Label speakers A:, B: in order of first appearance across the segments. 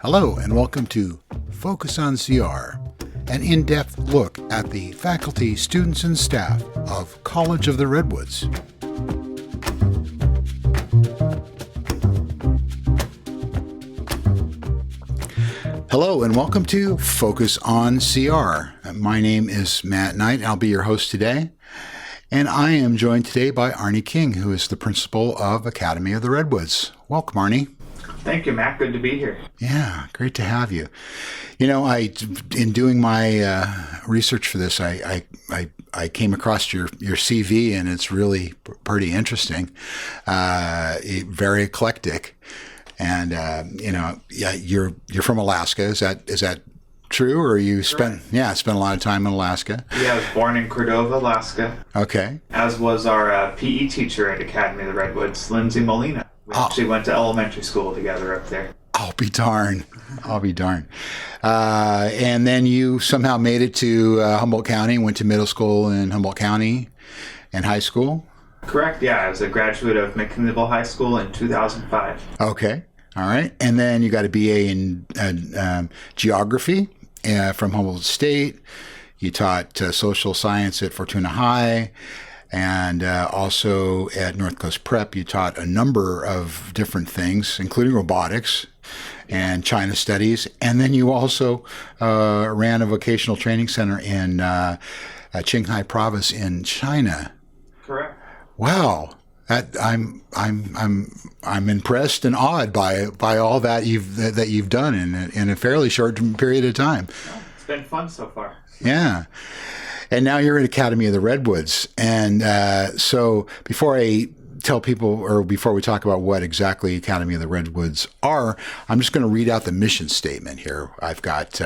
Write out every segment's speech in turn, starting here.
A: Hello and welcome to Focus on CR, an in-depth look at the faculty, students, and staff of College of the Redwoods. Hello and welcome to Focus on CR. My name is Matt Knight and I'll be your host today. And I am joined today by Arnold King, who is the principal of Academy of the Redwoods. Welcome, Arnie.
B: Thank you, Matt. Good to be here.
A: Yeah, great to have you. You know, in doing my research for this, I came across your CV, and it's really pretty interesting, very eclectic, and you're from Alaska. Is that true, or you spent a lot of time in Alaska?
B: Yeah, I was born in Cordova, Alaska.
A: Okay.
B: As was our PE teacher at Academy of the Redwoods, Lindsay Molina. We actually went to elementary school together up there.
A: I'll be darned. And then you somehow made it to Humboldt County, went to middle school in Humboldt County and high school?
B: Correct, yeah. I was a graduate of McKinneyville High School in 2005.
A: Okay, all right. And then you got a BA in geography from Humboldt State. You taught social science at Fortuna High. And also at North Coast Prep, you taught a number of different things, including robotics and China studies. And then you also ran a vocational training center in Qinghai Province in China.
B: Correct.
A: Wow, I'm impressed and awed by all that you've done in a fairly short period of time.
B: Well, it's been fun so far.
A: Yeah. And now you're at Academy of the Redwoods. And so before I tell people, or before we talk about what exactly Academy of the Redwoods are, I'm just going to read out the mission statement here I've got,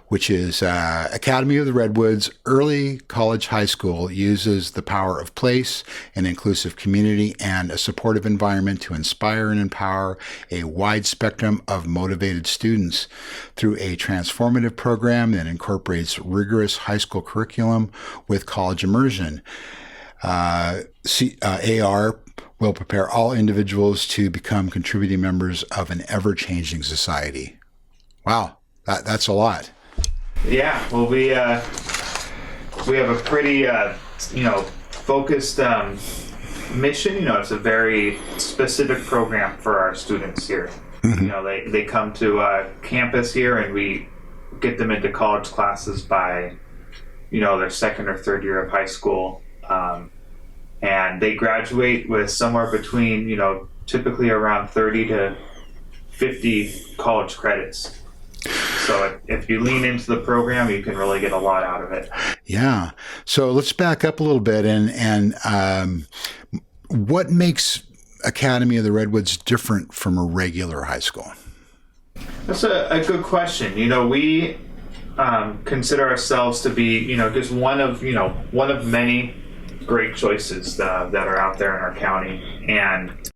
A: which is Academy of the Redwoods Early College High School uses the power of place, an inclusive community, and a supportive environment to inspire and empower a wide spectrum of motivated students through a transformative program that incorporates rigorous high school curriculum with college immersion. AR will prepare all individuals to become contributing members of an ever-changing society. Wow, that's a lot.
B: Yeah, well, we have a pretty, focused mission. It's a very specific program for our students here. Mm-hmm. They come to campus here, and we get them into college classes by, their second or third year of high school. And they graduate with somewhere between, typically around 30 to 50 college credits. So if you lean into the program, you can really get a lot out of it.
A: Yeah. So let's back up a little bit and what makes Academy of the Redwoods different from a regular high school?
B: That's a good question. We consider ourselves to be, just one of many great choices that are out there in our county. And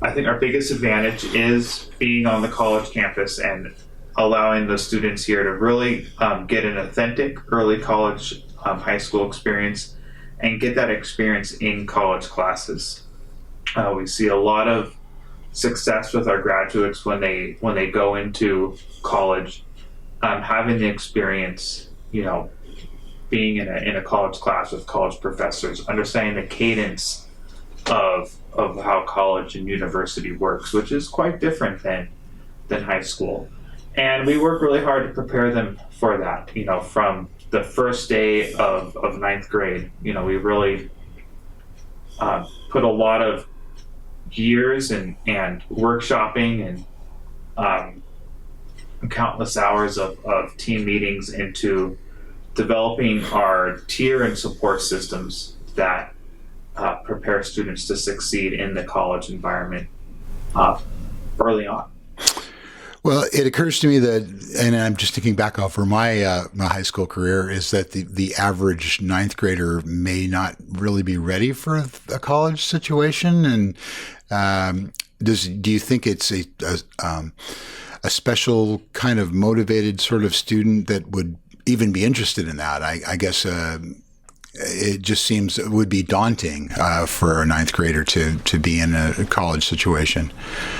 B: I think our biggest advantage is being on the college campus and allowing the students here to really get an authentic early college high school experience and get that experience in college classes. We see a lot of success with our graduates when they go into college, having the experience, being in a college class with college professors, understanding the cadence of how college and university works, which is quite different than high school. And we work really hard to prepare them for that, from the first day of ninth grade. We really put a lot of years and workshopping and countless hours of team meetings into developing our tier and support systems that prepare students to succeed in the college environment early on.
A: Well, it occurs to me that, and I'm just thinking back over my my high school career, is that the average ninth grader may not really be ready for a college situation. And do you think it's a special kind of motivated sort of student that would even be interested in that? I guess it just seems it would be daunting for a ninth grader to be in a college situation.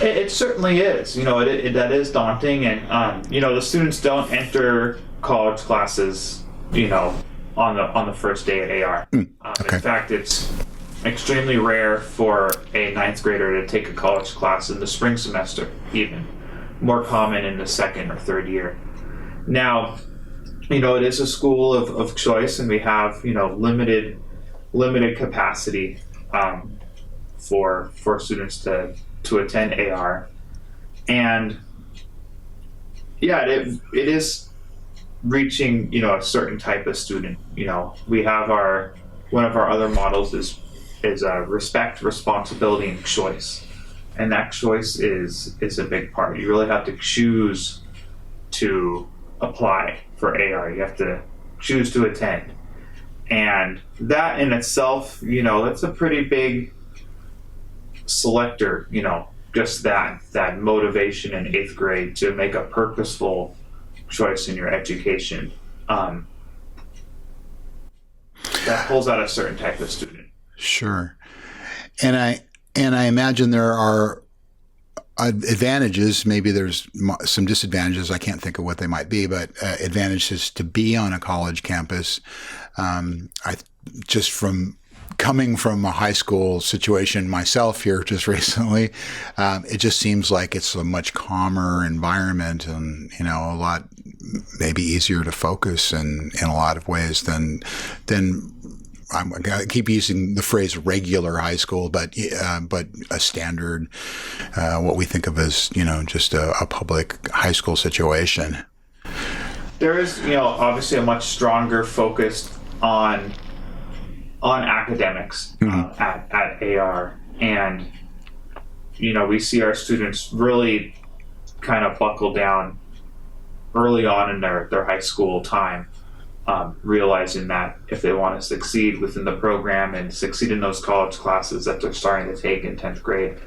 B: It certainly is. That is daunting, and the students don't enter college classes, on the first day at AR.
A: Okay.
B: In fact, it's extremely rare for a ninth grader to take a college class in the spring semester, even more common in the second or third year. Now, it is a school of choice, and we have limited capacity for students to attend AR, and it is reaching a certain type of student. We have one of our other models is respect, responsibility, and choice, and that choice is a big part. You really have to choose to apply for AR. You have to choose to attend, and that in itself, that's a pretty big selector. Just that motivation in 8th grade to make a purposeful choice in your education. That pulls out a certain type of student.
A: Sure, and I imagine there are advantages. Maybe there's some disadvantages. I can't think of what they might be, but advantages to be on a college campus. Just from coming from a high school situation myself here just recently, it just seems like it's a much calmer environment, and a lot maybe easier to focus in a lot of ways than I keep using the phrase regular high school, but a standard, what we think of as, just a public high school situation.
B: There is, obviously a much stronger focus on academics at AR. And, we see our students really kind of buckle down early on in their high school time. Realizing that if they want to succeed within the program and succeed in those college classes that they're starting to take in 10th grade,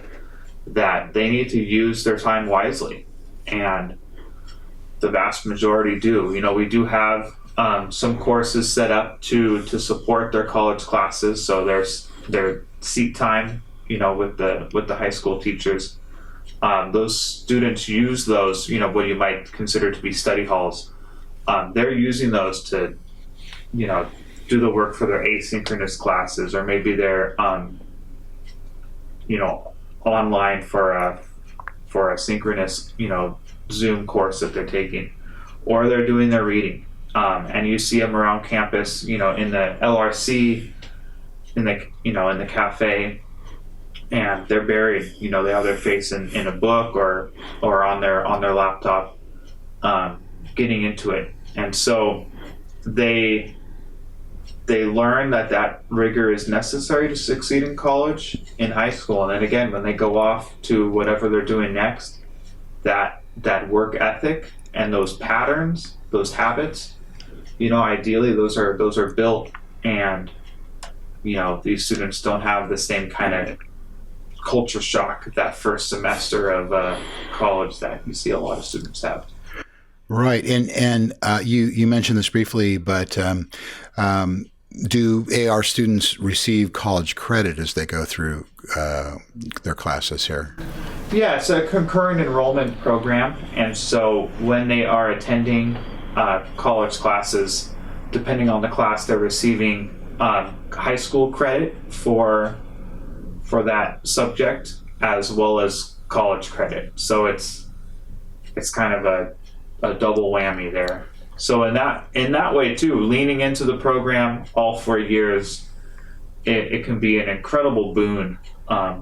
B: that they need to use their time wisely. And the vast majority do. We do have some courses set up to support their college classes. So there's their seat time, with the high school teachers. Those students use those, what you might consider to be study halls. They're using those to, do the work for their asynchronous classes, or maybe they're, online for a synchronous, Zoom course that they're taking, or they're doing their reading. And you see them around campus, in the LRC, in the cafe, and they're buried. They have their face in a book or on their laptop, getting into it. And so they learn that rigor is necessary to succeed in college, in high school, and then again when they go off to whatever they're doing next, that work ethic and those patterns, those habits, ideally those are built, and these students don't have the same kind of culture shock that first semester of college that you see a lot of students have.
A: Right, and you mentioned this briefly, but do AR students receive college credit as they go through their classes here?
B: Yeah, it's a concurrent enrollment program, and so when they are attending college classes, depending on the class, they're receiving high school credit for that subject as well as college credit. So it's kind of a double whammy there. So in that way too, leaning into the program all 4 years, it can be an incredible boon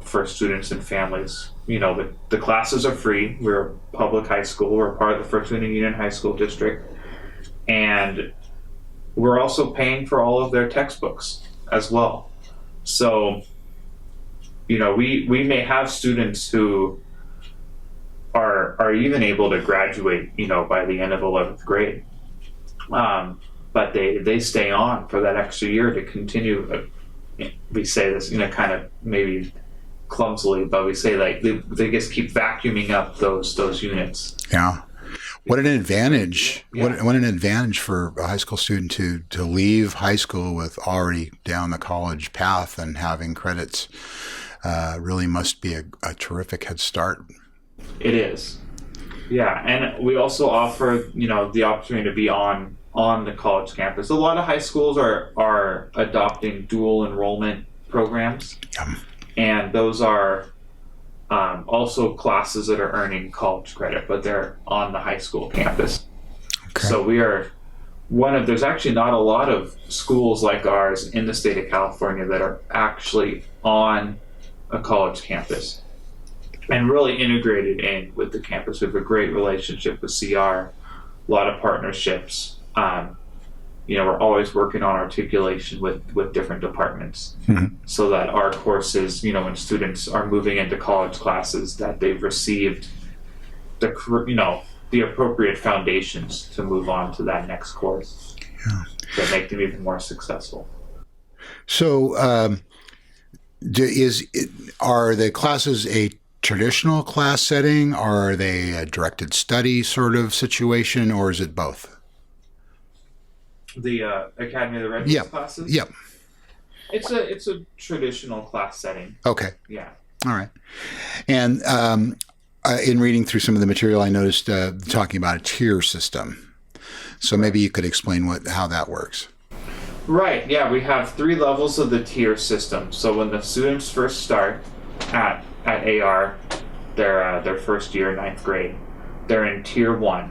B: for students and families. The classes are free. We're a public high school. We're part of the First Union High School District, and we're also paying for all of their textbooks as well. So, we may have students who are even able to graduate, by the end of 11th grade. But they stay on for that extra year to continue. We say this, kind of maybe clumsily, but we say they just keep vacuuming up those units.
A: Yeah. What an advantage!
B: Yeah.
A: What an advantage for a high school student to leave high school with already down the college path and having credits. Really must be a terrific head start.
B: It is. Yeah, and we also offer, the opportunity to be on the college campus. A lot of high schools are adopting dual enrollment programs, and those are also classes that are earning college credit, but they're on the high school campus.
A: Okay.
B: So we are there's actually not a lot of schools like ours in the state of California that are actually on a college campus and really integrated in with the campus. We have a great relationship with CR, a lot of partnerships. We're always working on articulation with different departments, so that our courses, when students are moving into college classes, that they've received the appropriate foundations to move on to that next course that make them even more successful.
A: So, are the classes a traditional class setting, or are they a directed study sort of situation, or is it both?
B: The Academy of the Redwoods classes?
A: Yep.
B: It's a traditional class setting.
A: Okay.
B: Yeah.
A: All right. And in reading through some of the material, I noticed talking about a tier system. So maybe you could explain how that works.
B: Right. Yeah, we have 3 levels of the tier system. So when the students first start at AR, their first year, 9th grade, they're in tier 1,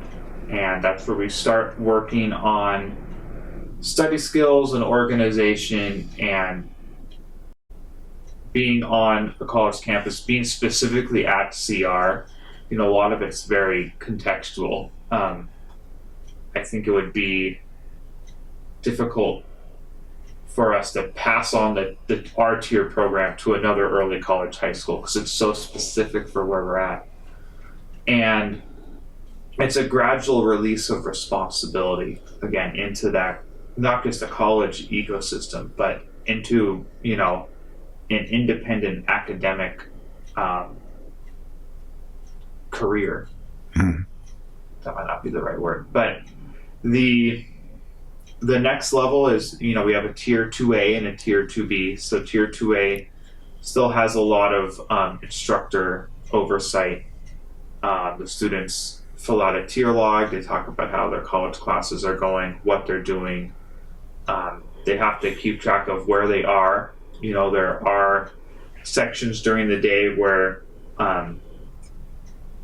B: and that's where we start working on study skills and organization and being on a college campus, being specifically at CR. A lot of it's very contextual. I think it would be difficult for us to pass on our tier program to another early college high school because it's so specific for where we're at. And it's a gradual release of responsibility, again, into that, not just a college ecosystem, but into, an independent academic career. That might not be the right word, but the next level is, we have a tier 2A and a tier 2B. So tier 2A still has a lot of instructor oversight. The students fill out a tier log. They talk about how their college classes are going, what they're doing. They have to keep track of where they are. There are sections during the day where,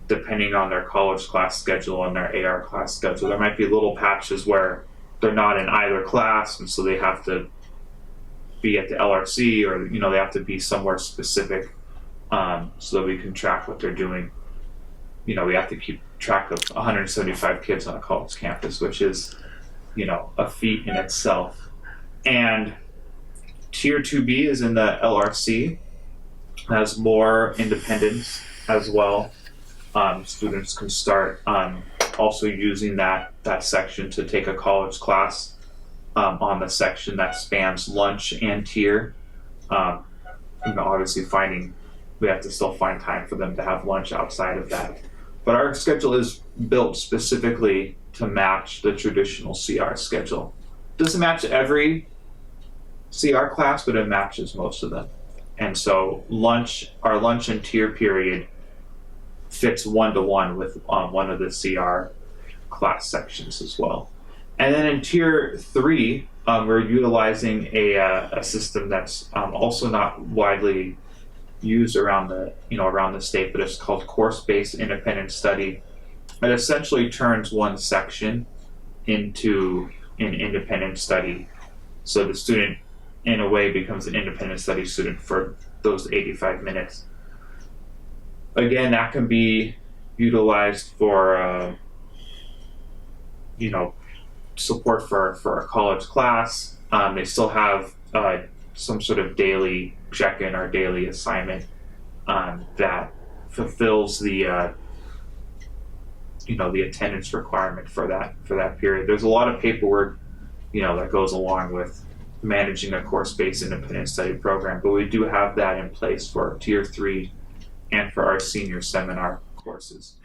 B: depending on their college class schedule and their AR class schedule, there might be little patches where they're not in either class, and so they have to be at the LRC, or they have to be somewhere specific, so that we can track what they're doing. We have to keep track of 175 kids on a college campus, which is a feat in itself. And tier 2B is in the LRC, has more independence as well. Students can start also using that section to take a college class on the section that spans lunch and tier. Obviously we have to still find time for them to have lunch outside of that. But our schedule is built specifically to match the traditional CR schedule. It doesn't match every CR class, but it matches most of them. And so our lunch and tier period fits 1-to-1 with one of the CR class sections as well. And then in tier 3, we're utilizing a system that's also not widely used around the state, but it's called course-based independent study. It essentially turns one section into an independent study, so the student in a way becomes an independent study student for those 85 minutes. Again, that can be utilized for support for a college class. They still have some sort of daily check-in or daily assignment that fulfills the the attendance requirement for that period. There's a lot of paperwork that goes along with managing a course-based independent study program, but we do have that in place for tier 3 and for our senior seminar courses.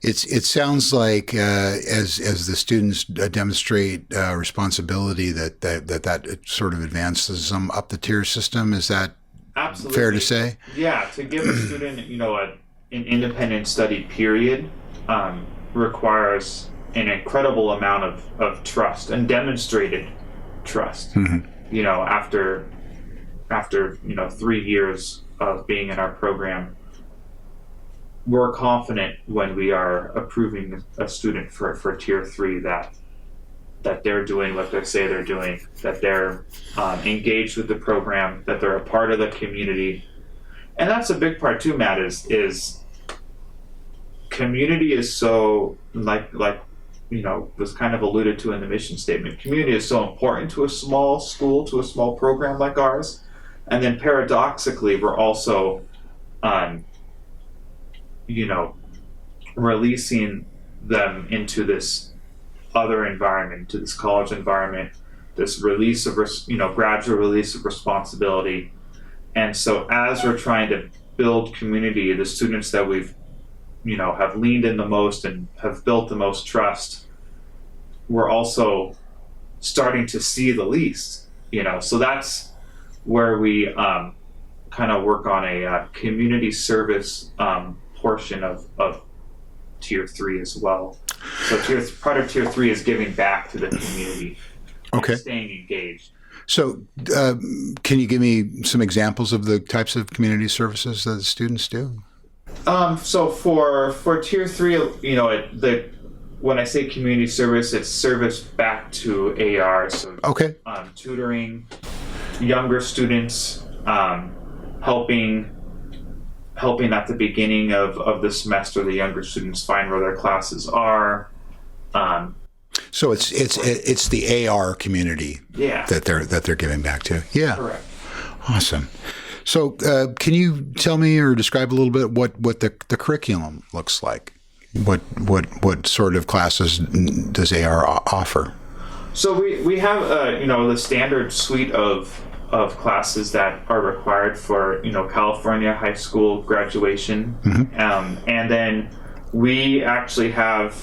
A: It sounds like as the students demonstrate responsibility that sort of advances them up the tier system. Is that
B: Absolutely
A: fair to say?
B: Yeah, to give a student an independent study period requires an incredible amount of trust and demonstrated trust. After 3 years of being in our program, we're confident when we are approving a student for tier 3 that they're doing what they say they're doing, that they're engaged with the program, that they're a part of the community. And that's a big part too, Matt, is community is so, like was kind of alluded to in the mission statement, community is so important to a small school, to a small program like ours. And then paradoxically, we're also releasing them into this other environment, to this college environment, this release of gradual release of responsibility. And so as we're trying to build community, the students that we've have leaned in the most and have built the most trust, we're also starting to see the least. So that's where we kind of work on a community service portion of tier 3 as well. So part of tier 3 is giving back to the community.
A: Okay.
B: And staying engaged.
A: So can you give me some examples of the types of community services that the students do?
B: So for tier 3, when I say community service, it's service back to AR. So
A: Okay.
B: Tutoring younger students, helping at the beginning of the semester, the younger students find where their classes are.
A: So it's the AR community that they're giving back to. Yeah.
B: Correct.
A: Awesome. So can you tell me or describe a little bit what the curriculum looks like? What sort of classes does AR offer?
B: So we have the standard suite of classes that are required for California high school graduation, and then we actually have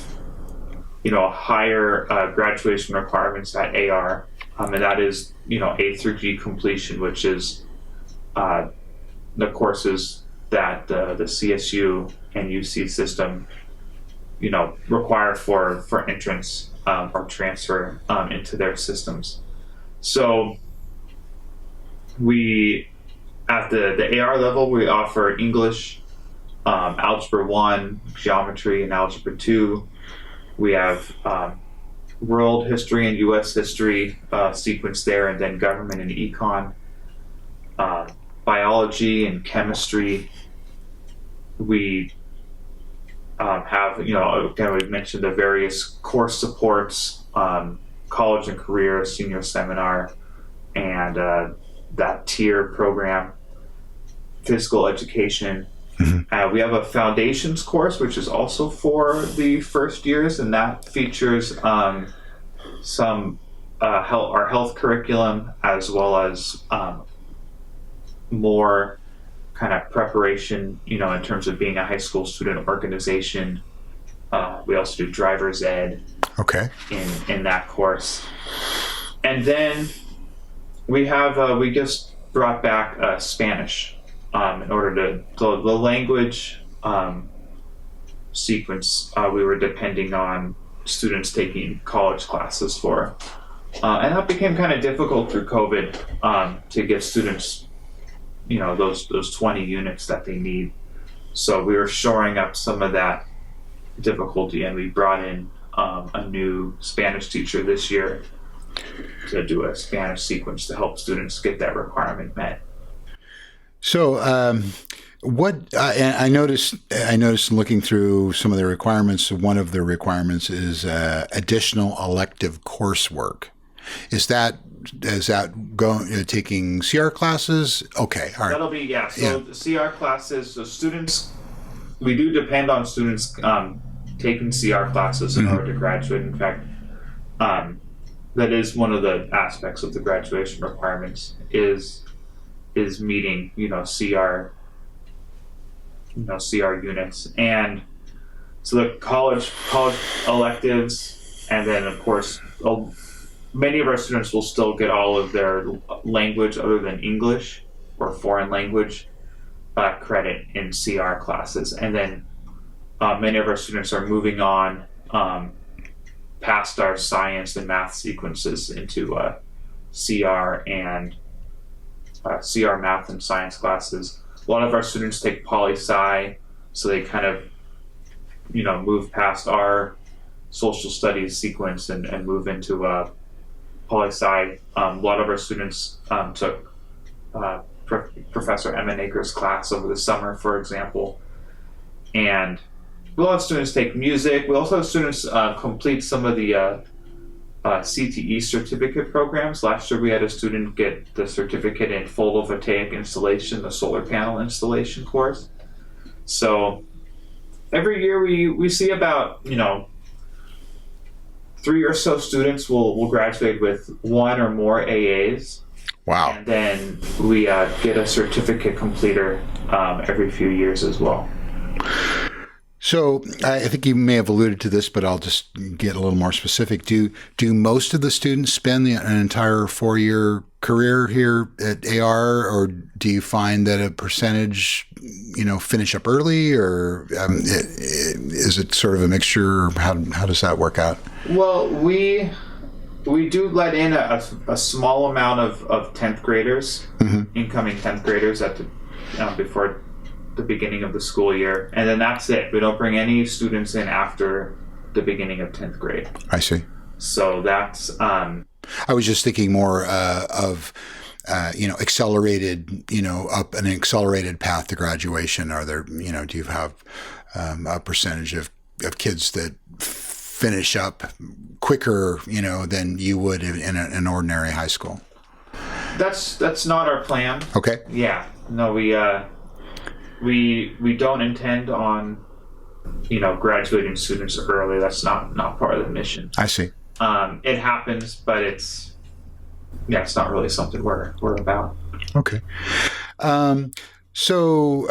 B: higher graduation requirements at AR, and that is A through G completion, which is the courses that the CSU and UC system require for entrance or transfer into their systems. So we at the AR level, we offer English, Algebra 1, Geometry, and Algebra 2. We have world history and U.S. history sequence there, and then government and econ, biology and chemistry. We have, again, we've mentioned the various course supports, college and career, senior seminar, and that tier program, physical education. We have a foundations course, which is also for the first years, and that features some our health curriculum, as well as more kind of preparation, in terms of being a high school student organization. We also do driver's ed in that course. And then we have, we just brought back Spanish in order to, the language sequence we were depending on students taking college classes for. And that became kind of difficult through COVID to give students those 20 units that they need. So we were shoring up some of that difficulty, and we brought in a new Spanish teacher this year to do a Spanish sequence to help students get that requirement met.
A: So what I noticed looking through some of the requirements, one of the requirements is additional elective coursework. Is that taking CR classes? Okay, all right.
B: That'll be, So the CR classes, so students, we do depend on students taking CR classes in order to graduate. In fact, that is one of the aspects of the graduation requirements is meeting CR CR units. And So the college electives, and then of course many of our students will still get all of their language other than English or foreign language credit in CR classes, and then many of our students are moving on past our science and math sequences into CR and CR math and science classes. A lot of our students take poli-sci, so they kind of move past our social studies sequence and move into poli-sci. A lot of our students took Professor Emma Naker's class over the summer, for example. And we'll have students take music. We also have students complete some of the CTE certificate programs. Last year we had a student get the certificate in photovoltaic installation, the solar panel installation course. So every year we see about 3 or so students will graduate with 1 or more AAs.
A: Wow.
B: And then we get a certificate completer every few years as well.
A: So I think you may have alluded to this, but I'll just get a little more specific. Do most of the students spend an entire 4-year career here at AR, or do you find that a percentage, finish up early, or is it sort of a mixture? Or how does that work out?
B: Well, we do let in a small amount of 10th graders, incoming 10th graders at the before the beginning of the school year, and then that's it. We don't bring any students in after the beginning of 10th grade.
A: I see.
B: So that's
A: I was just thinking more of accelerated, up an accelerated path to graduation. Are there, do you have a percentage of kids that finish up quicker, than you would in an ordinary high school?
B: That's not our plan.
A: Okay.
B: Yeah. No, we don't intend on graduating students early. That's not part of the mission.
A: I see.
B: It happens, but it's not really something we're about.
A: Okay. So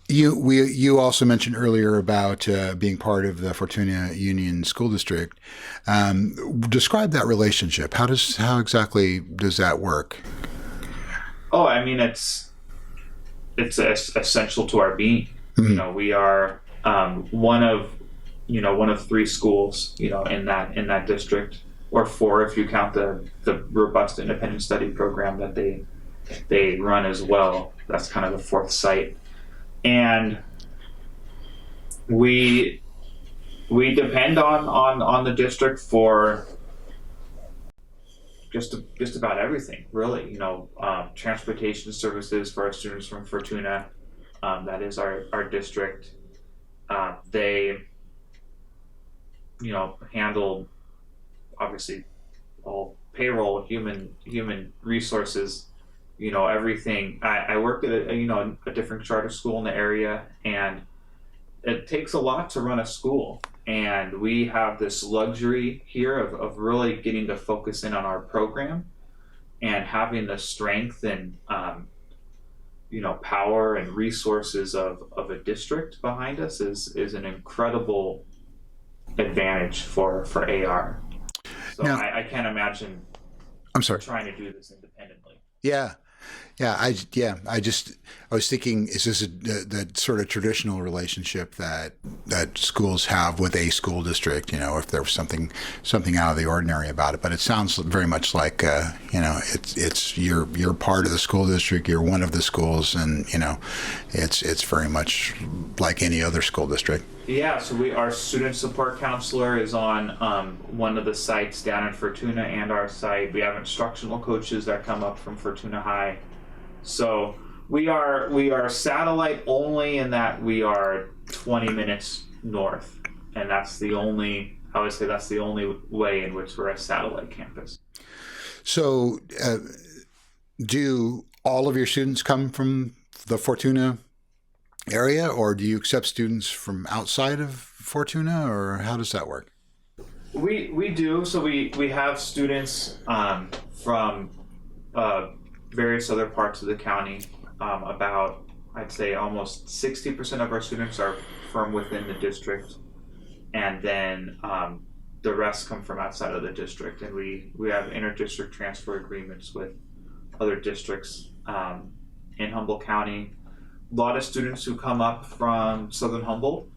A: you also mentioned earlier about being part of the Fortuna Union School District. Describe that relationship. How exactly does that work?
B: Oh, I mean, it's essential to our being.
A: Mm-hmm.
B: We are one of 3 schools in that district, or 4 if you count the robust independent study program that they run as well. That's kind of the 4th site, and we depend on the district for just about everything, really. Transportation services for our students from Fortuna. That is our district. They, handle obviously all payroll, human resources. Everything. I worked at a different charter school in the area, and it takes a lot to run a school. And we have this luxury here of really getting to focus in on our program and having the strength and power and resources of a district behind us is an incredible advantage for AR. So now, I can't imagine trying to do this independently.
A: Yeah. I was thinking, is this that sort of traditional relationship that schools have with a school district? If there was something out of the ordinary about it, but it sounds very much like it's you're part of the school district, you're one of the schools, and it's very much like any other school district.
B: Yeah, so our student support counselor is on one of the sites down in Fortuna and our site. We have instructional coaches that come up from Fortuna High. So we are satellite only in that we are 20 minutes north, and that's the only way in which we're a satellite campus.
A: So do all of your students come from the Fortuna area, or do you accept students from outside of Fortuna, or how does that work?
B: We do. So we have students from various other parts of the county. About I'd say almost 60% of our students are from within the district, and then the rest come from outside of the district. And we have inter-district transfer agreements with other districts in Humboldt County. A lot of students who come up from Southern Humboldt,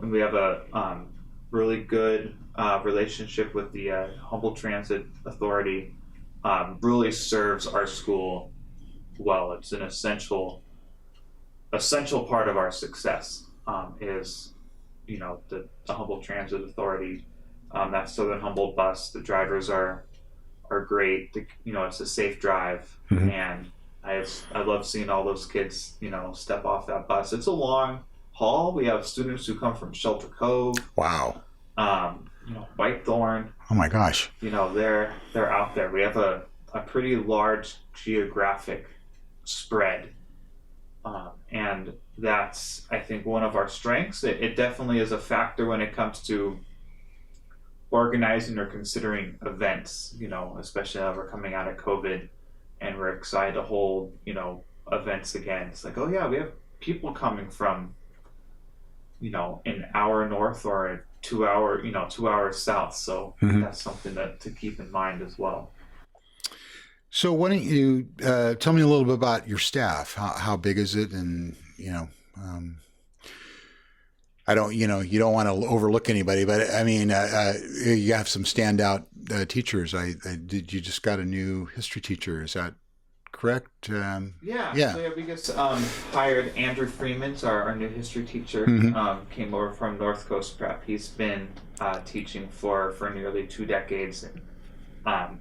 B: and we have a really good relationship with the Humboldt Transit Authority. Really serves our school well. It's an essential part of our success. Is the Humboldt Transit Authority. That Southern Humboldt bus. The drivers are great. It's a safe drive, and I love seeing all those kids, step off that bus. It's a long haul. We have students who come from Shelter Cove.
A: Wow.
B: Whitethorn.
A: Oh my gosh.
B: They're out there. We have a pretty large geographic spread, and that's, I think, one of our strengths. It definitely is a factor when it comes to organizing or considering events. Especially now we're coming out of COVID. And we're excited to hold, events again. It's like, oh yeah, we have people coming from, an hour north or a 2 hours south. So that's something to keep in mind as well.
A: So why don't you tell me a little bit about your staff? How big is it? And, I don't, you don't want to overlook anybody, but I mean, you have some standout teachers. You just got a new history teacher. Is that correct?
B: Yeah. So we just hired Andrew Freeman, our new history teacher. Came over from North Coast Prep. He's been teaching for nearly 2 decades, and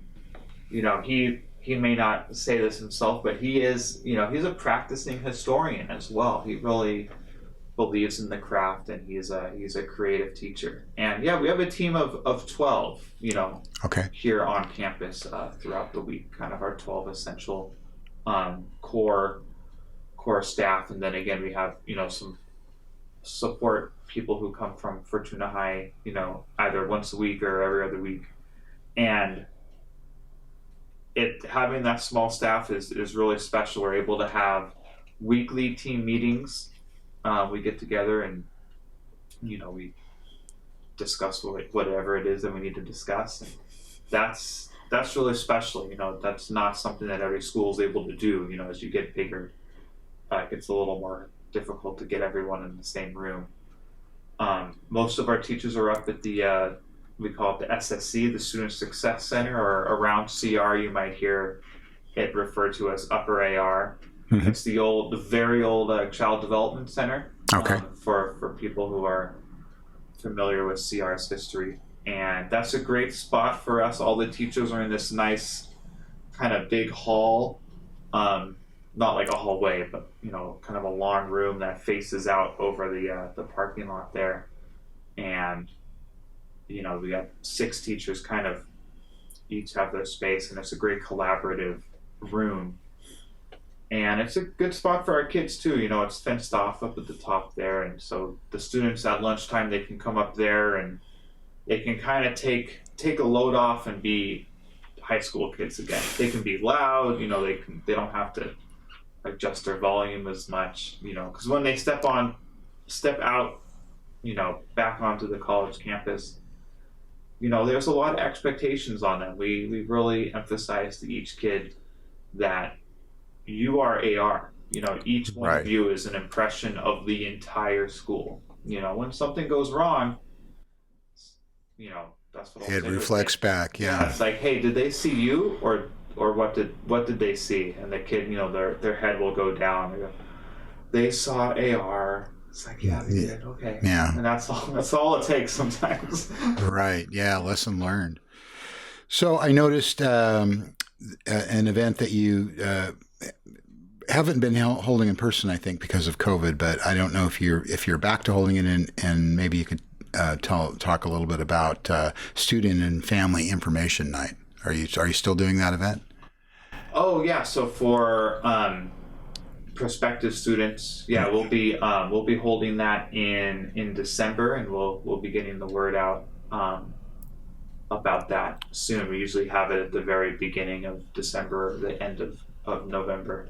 B: he may not say this himself, but he is, he's a practicing historian as well. He really believes in the craft, and he's a creative teacher. And yeah, we have a team of 12, here on campus throughout the week, kind of our 12 essential core staff. And then again, we have, some support people who come from Fortuna High, either once a week or every other week. And having that small staff is really special. We're able to have weekly team meetings. We get together and, we discuss whatever it is that we need to discuss. And that's really special. That's not something that every school is able to do. As you get bigger, it gets a little more difficult to get everyone in the same room. Most of our teachers are up at the, we call it the SSC, the Student Success Center, or around CR, you might hear it referred to as Upper AR. It's the very old Child Development Center.
A: Okay.
B: For people who are familiar with CR's history. And that's a great spot for us. All the teachers are in this nice kind of big hall. Not like a hallway, but, kind of a long room that faces out over the parking lot there. And, we got 6 teachers kind of each have their space, and it's a great collaborative room. And it's a good spot for our kids too. It's fenced off up at the top there. And so the students at lunchtime, they can come up there and they can kind of take a load off and be high school kids again. They can be loud, they don't have to adjust their volume as much, because when they step out, back onto the college campus, there's a lot of expectations on them. We really emphasize to each kid that you are AR. Each one of you is an impression of the entire school. When something goes wrong, that's what I'll
A: it
B: say
A: reflects back. Yeah.
B: It's like, hey, did they see you, or what did they see? And the kid, their head will go down. They go, they saw AR. It's like, yeah, they did. Okay.
A: Yeah.
B: And that's all it takes sometimes.
A: Right. Yeah. Lesson learned. So I noticed an event that you haven't been holding in person, I think, because of COVID. But I don't know if you're back to holding it, and maybe you could talk a little bit about Student and Family Information Night. Are you still doing that event?
B: Oh yeah. So for prospective students, we'll be holding that in December, and we'll be getting the word out about that soon. We usually have it at the very beginning of December, the end of November,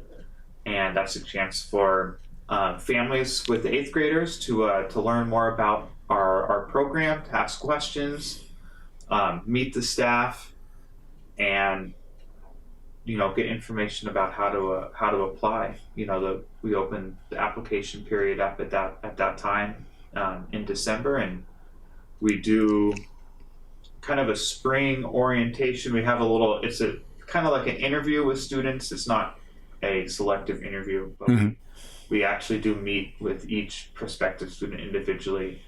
B: and that's a chance for families with the 8th graders to learn more about our program, to ask questions, meet the staff, and get information about how to apply. We open the application period up at that time in December, and we do kind of a spring orientation. We have it's a kind of like an interview with students. It's not a selective interview, but we actually do meet with each prospective student individually.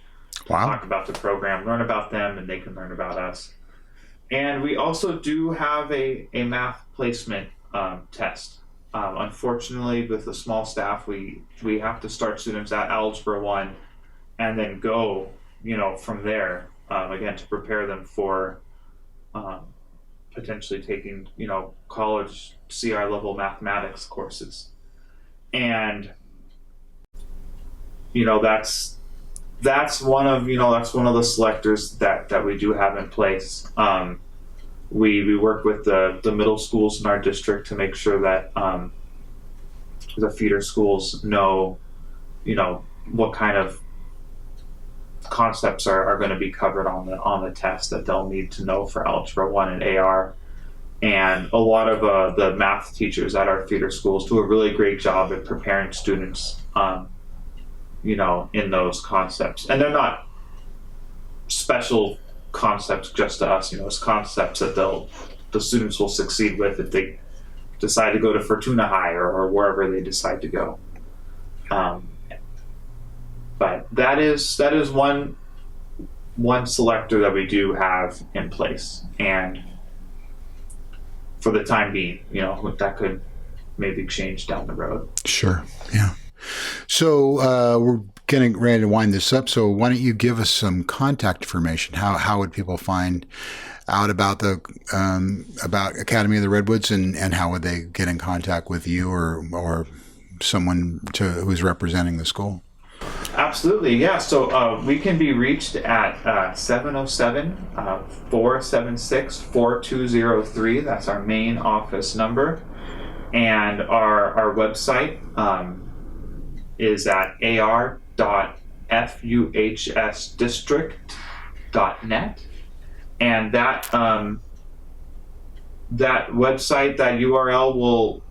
A: Wow.
B: Talk about the program, learn about them, and they can learn about us. And we also do have a math placement test. Unfortunately, with the small staff, we have to start students at Algebra 1 and then go, from there, again, to prepare them for potentially taking, college CR level mathematics courses. And, that's one of the selectors that we do have in place. We work with the middle schools in our district to make sure that the feeder schools know what kind of concepts are going to be covered on the test that they'll need to know for Algebra 1 and AR. And a lot of the math teachers at our feeder schools do a really great job at preparing students in those concepts. And they're not special concepts just to us, it's concepts that the students will succeed with if they decide to go to Fortuna High or wherever they decide to go. But that is one selector that we do have in place, and for the time being, that could maybe change down the road.
A: Sure. Yeah. So we're getting ready to wind this up. So why don't you give us some contact information? How would people find out about the about Academy of the Redwoods, and how would they get in contact with you or someone who's representing the school?
B: Absolutely, yeah. So we can be reached at 707-476-4203. That's our main office number. And our website is at ar.fuhsdistrict.net. And that website, that URL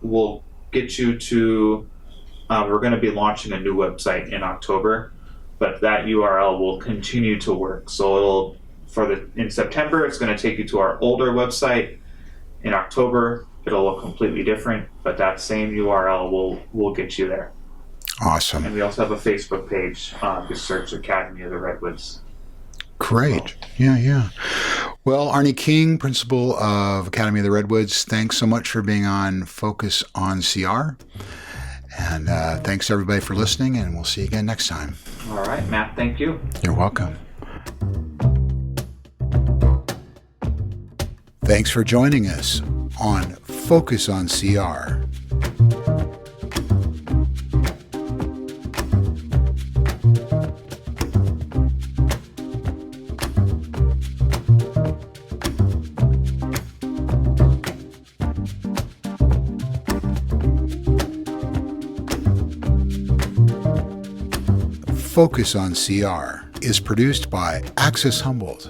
B: will get you to, we're going to be launching a new website in October, but that URL will continue to work. So in September, it's going to take you to our older website. In October, it'll look completely different, but that same URL will get you there.
A: Awesome.
B: And we also have a Facebook page. Just search Academy of the Redwoods.
A: Great. Yeah. Well, Arnie King, principal of Academy of the Redwoods, thanks so much for being on Focus on CR. And thanks everybody for listening, and we'll see you again next time.
B: All right, Matt, thank you.
A: You're welcome. Thanks for joining us on Focus on CR. Focus on CR is produced by Access Humboldt.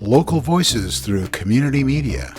A: Local voices through community media.